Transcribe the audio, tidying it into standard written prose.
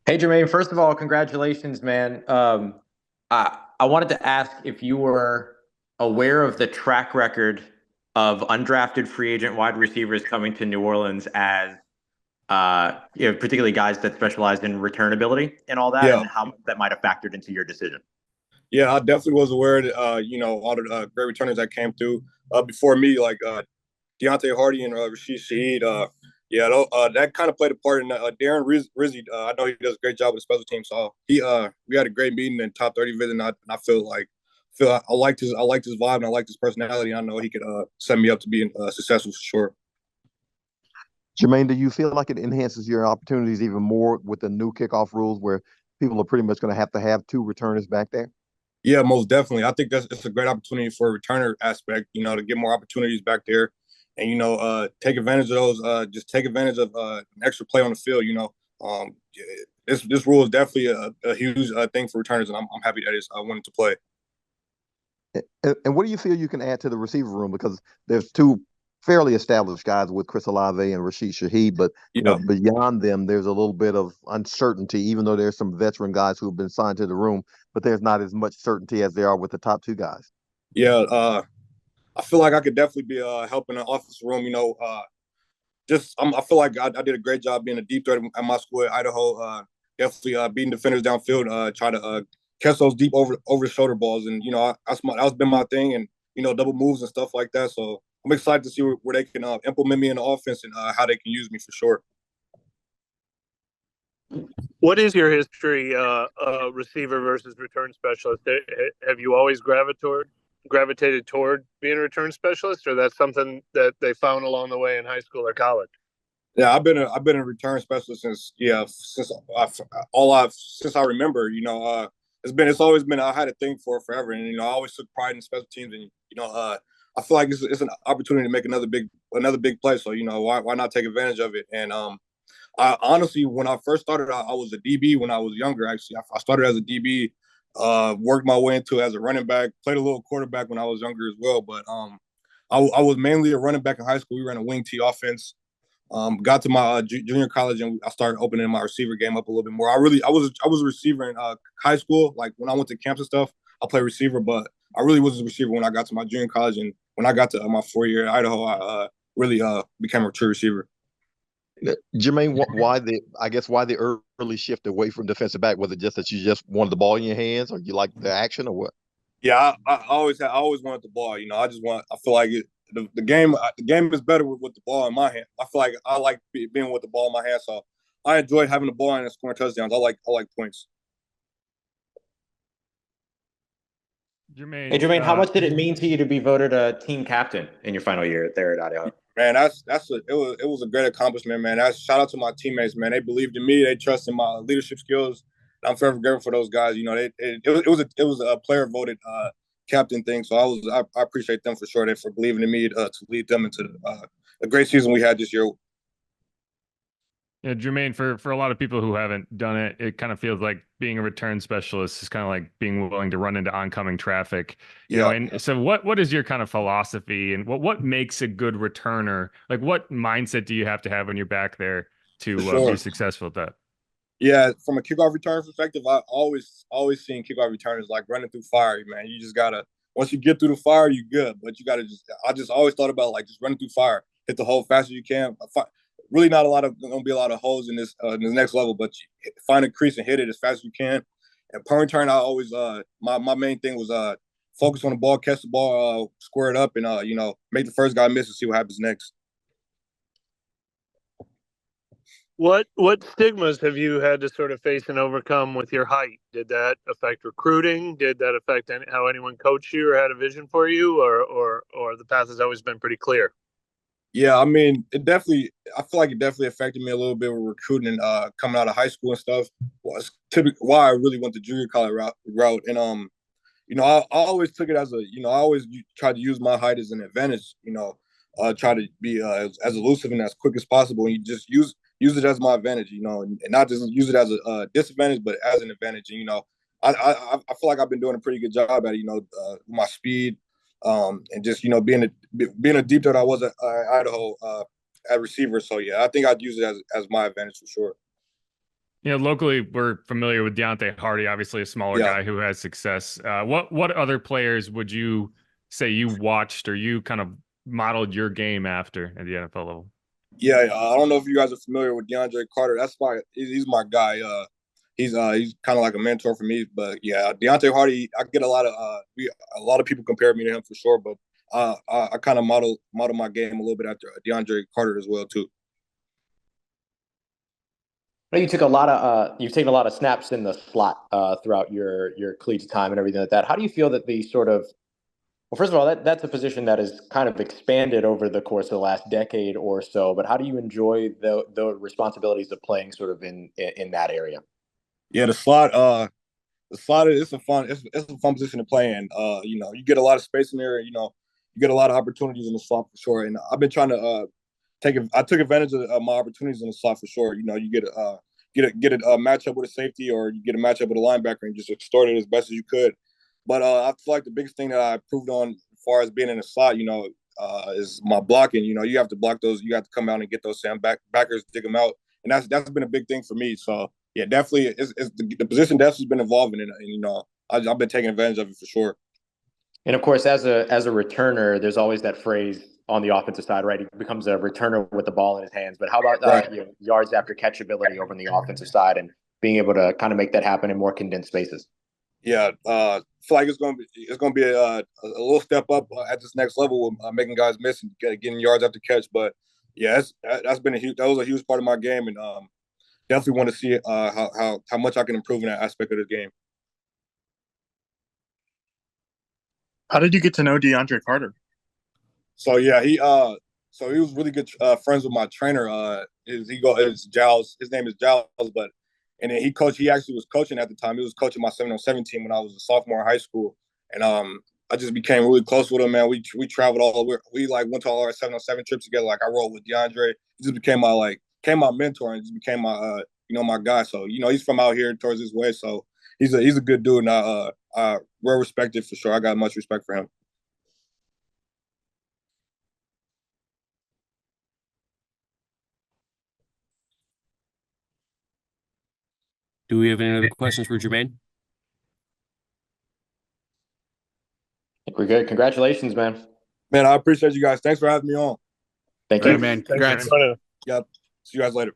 Hey, Jermaine, first of all, congratulations, man. I wanted to ask if you were aware of the track record of undrafted free agent wide receivers coming to New Orleans as, particularly guys that specialize in returnability and all that, Yeah, and how that might have factored into your decision. yeah, I definitely was aware that all the great returners that came through before me, like Deontay Hardy and Rashid Shaheed. That kind of played a part in Darren Rizzi. I know he does a great job with the special teams. So we had a great meeting and top 30 visit. And I feel I liked his vibe and I liked his personality. I know he could set me up to be successful for sure. Jermaine, do you feel like it enhances your opportunities even more with the new kickoff rules where people are pretty much going to have two returners back there? Yeah, most definitely. I think it's a great opportunity for a returner aspect, to get more opportunities back there and, take advantage of those, just take advantage of an extra play on the field, yeah, this rule is definitely a huge thing for returners, and I'm happy that it's wanting to play. And what do you feel you can add to the receiver room? Because there's two fairly established guys with Chris Olave and Rashid Shaheed, but Yeah. beyond them, there's a little bit of uncertainty. Even though there's some veteran guys who have been signed to the room, but there's not as much certainty as there are with the top two guys. Yeah, I feel like I could definitely be helping the office room. I feel like I did a great job being a deep threat at my school at Idaho. Definitely beating defenders downfield, try to catch those deep over the shoulder balls, and that's been my thing, and double moves and stuff like that. So I'm excited to see where they can implement me in the offense and how they can use me for sure. What is your history, receiver versus return specialist? Have you always gravitated toward being a return specialist, or that's something that they found along the way in high school or college? Yeah, I've been a return specialist since I remember. It's always been I had a thing for it forever, and I always took pride in special teams, and I feel like it's an opportunity to make another big play. So why not take advantage of it? And I honestly, when I first started, I was a DB when I was younger. Actually, I started as a DB, worked my way into as a running back, played a little quarterback when I was younger as well. But I was mainly a running back in high school. We ran a wing T offense. Got to my junior college and I started opening my receiver game up a little bit more. I was a receiver in high school. Like when I went to camps and stuff, I played receiver, but I really was a receiver when I got to my junior college and when I got to my 4 year at Idaho, I really became a true receiver. Jermaine, why the early shift away from defensive back? Was it just that you just wanted the ball in your hands, or you like the action, or what? Yeah, I always wanted the ball. I feel like the game is better with the ball in my hand. I feel like I like being with the ball in my hand, so I enjoyed having the ball and scoring touchdowns. I like points. Hey, Jermaine, Jermaine, how much did it mean to you to be voted a team captain in your final year there at Idaho? Man, it was a great accomplishment, man. Shout out to my teammates, man. They believed in me. They trusted my leadership skills. I'm forever grateful for those guys. It was a player voted captain thing, so I appreciate them for sure. They for believing in me to lead them into a great season we had this year. yeah, Jermaine, for a lot of people who haven't done it, it kind of feels like being a return specialist is kind of like being willing to run into oncoming traffic, Yeah. And so what is your kind of philosophy and what makes a good returner? Like what mindset do you have to have when you're back there For to be sure. successful at that? Yeah, from a kickoff return perspective, I always seen kickoff returners like running through fire, man. You just gotta once you get through the fire, you good. But you gotta I just always thought about like just running through fire, hit the hole fast as you can. Really, not a lot of gonna be a lot of holes in this next level, but you find a crease and hit it as fast as you can. And punt return, I always my main thing was focus on the ball, catch the ball, square it up, and make the first guy miss and see what happens next. What stigmas have you had to sort of face and overcome with your height? Did that affect recruiting? Did that affect how anyone coached you or had a vision for you, or the path has always been pretty clear? Yeah, I mean, I feel like it definitely affected me a little bit with recruiting and coming out of high school and stuff. Was typically why I really went the junior college route. And I always took it as I always tried to use my height as an advantage. Try to be as elusive and as quick as possible, and you just use it as my advantage. And not just use it as a disadvantage, but as an advantage. And I feel like I've been doing a pretty good job at it. My speed, and just being a deep threat I was at Idaho at receiver. So yeah, I think I'd use it as my advantage for sure. Locally, we're familiar with Deontay Hardy, obviously a smaller guy who has success. What other players would you say you watched or you kind of modeled your game after at the NFL level? Yeah, I don't know if you guys are familiar with DeAndre Carter. He's my guy. He's kind of like a mentor for me. But yeah, Deontay Hardy, I get a lot of people compare me to him for sure. But I kind of model my game a little bit after DeAndre Carter as well too. Well, you've taken a lot of snaps in the slot throughout your collegiate time and everything like that. How do you feel that the sort of well, first of all, that's a position that has kind of expanded over the course of the last decade or so. But how do you enjoy the responsibilities of playing sort of in that area? Yeah, the slot is it's a fun position to play in. You get a lot of space in there. You get a lot of opportunities in the slot for sure. And I've been trying to I took advantage of my opportunities in the slot for sure. You get a matchup with a safety, or you get a matchup with a linebacker, and just extort it as best as you could. But I feel like the biggest thing that I improved on as far as being in the slot, is my blocking. You have to block those. You have to come out and get those backers, dig them out, and that's been a big thing for me. So yeah, definitely, the position definitely has been evolving, and I've been taking advantage of it for sure. And of course, as a returner, there's always that phrase on the offensive side, right? He becomes a returner with the ball in his hands. But how about yards after catch ability over on the offensive side and being able to kind of make that happen in more condensed spaces? Yeah, I feel like it's gonna be a little step up at this next level with making guys miss and getting yards after catch. But yeah, that was a huge part of my game, and definitely want to see how much I can improve in that aspect of the game. How did you get to know DeAndre Carter? So yeah, he was really good friends with my trainer. His Giles. His name is Giles, but and then he actually was coaching at the time. He was coaching my 7-on-7 team when I was a sophomore in high school, and I just became really close with him, man. We traveled we like went to all our 7-on-7 trips together. Like I rolled with DeAndre. He just became my mentor and just became my my guy. So he's from out here towards this way, so he's a good dude, and I well respected for sure. I got much respect for him. Do we have any other questions for Jermaine? I think we're good. Congratulations, man. Man, I appreciate you guys. Thanks for having me on. Thank you, man. Congrats. Yep. See you guys later.